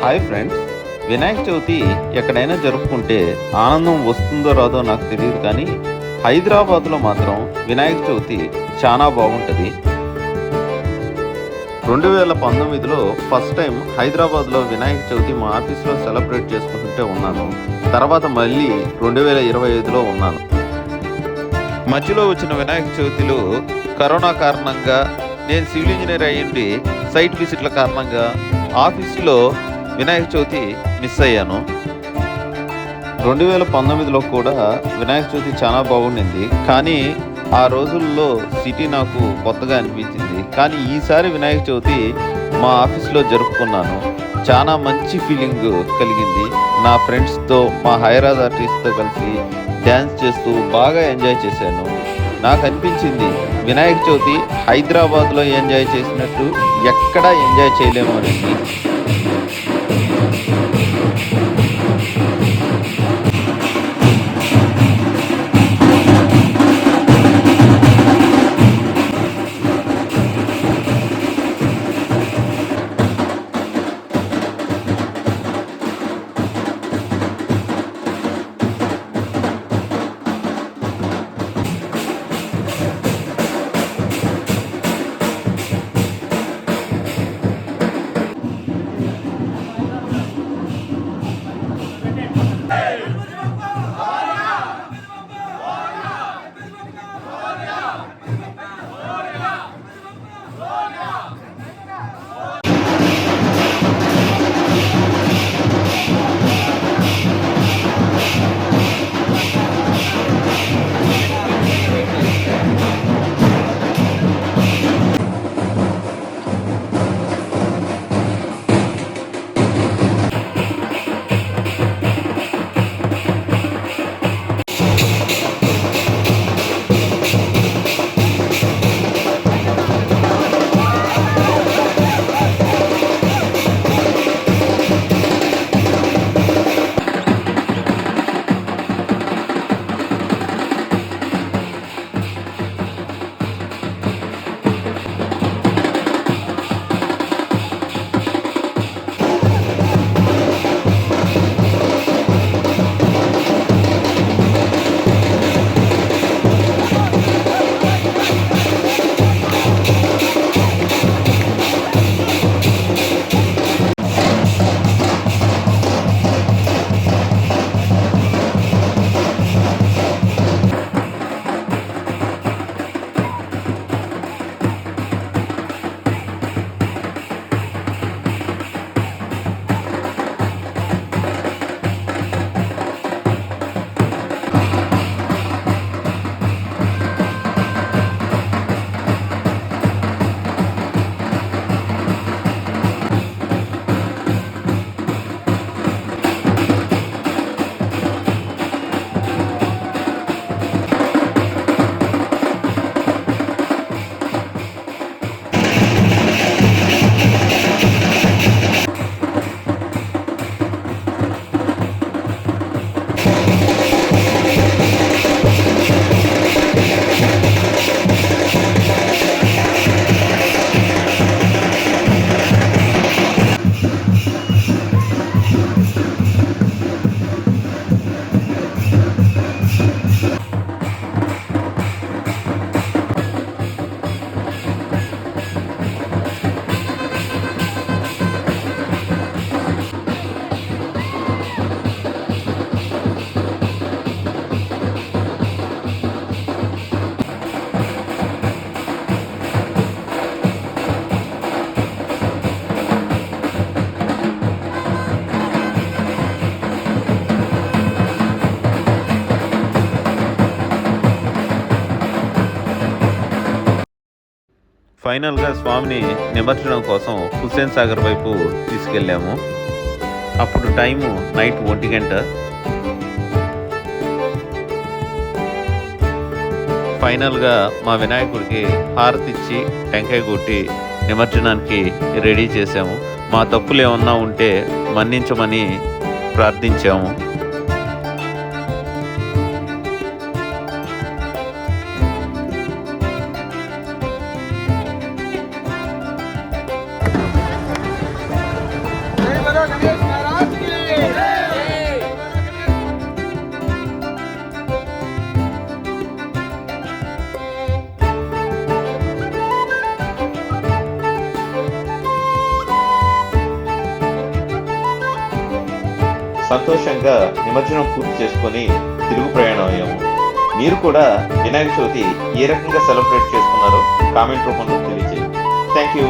Hi friends. Vinayaka Chavithi ఎక్కడైనా జరుపుకుంటే ఆనందం వస్తుందో రాదో నాకు తెలియదు కానీ హైదరాబాద్లో మాత్రం వినాయక చవితి చాలా బాగుంటుంది. 2019లో ఫస్ట్ టైం హైదరాబాద్లో వినాయక చవితి మా ఆఫీస్లో సెలబ్రేట్ చేసుకుంటుంటే ఉన్నాను. తర్వాత మళ్ళీ 2025లో ఉన్నాను. మధ్యలో వచ్చిన వినాయక చవితిలో కరోనా కారణంగా నేను సివిల్ ఇంజనీర్ అయ్యింది. సైట్ విజిట్ల కారణంగా ఆఫీస్లో వినాయక చవితి మిస్ అయ్యాను. 2019లో కూడా వినాయక చవితి చాలా బాగుండింది. కానీ ఆ రోజుల్లో సిటీ నాకు కొత్తగా అనిపించింది. కానీ ఈసారి వినాయక చవితి మా ఆఫీస్లో జరుపుకున్నాను. చాలా మంచి ఫీలింగ్ కలిగింది. నా ఫ్రెండ్స్తో, మా హైరాజ్ ఆర్టిస్ట్తో కలిసి డ్యాన్స్ చేస్తూ బాగా ఎంజాయ్ చేశాను. నాకు అనిపించింది వినాయక చవితి హైదరాబాద్లో ఎంజాయ్ చేసినట్టు ఎక్కడా ఎంజాయ్ చేయలేము అనేది. ఫైనల్గా స్వామిని నిమజ్జనం కోసం హుస్సేన్ సాగర్ వైపు తీసుకెళ్ళాము. అప్పుడు టైము నైట్ 1 గంట. ఫైనల్గా మా వినాయకుడికి హారతిచ్చి టెంకాయ కొట్టి నిమజ్జనానికి రెడీ చేసాము. మా తప్పులు ఏమన్నా ఉంటే మన్నించమని ప్రార్థించాము. Hey, సంతోషంగా నిమజ్జనం పూర్తి చేసుకొని తిరుగు ప్రయాణం అయ్యాము. మీరు కూడా వినాయక చవితి ఏ రకంగా సెలబ్రేట్ చేసుకున్నారో కామెంట్ రూపంలో తెలియజేయండి. Thank you.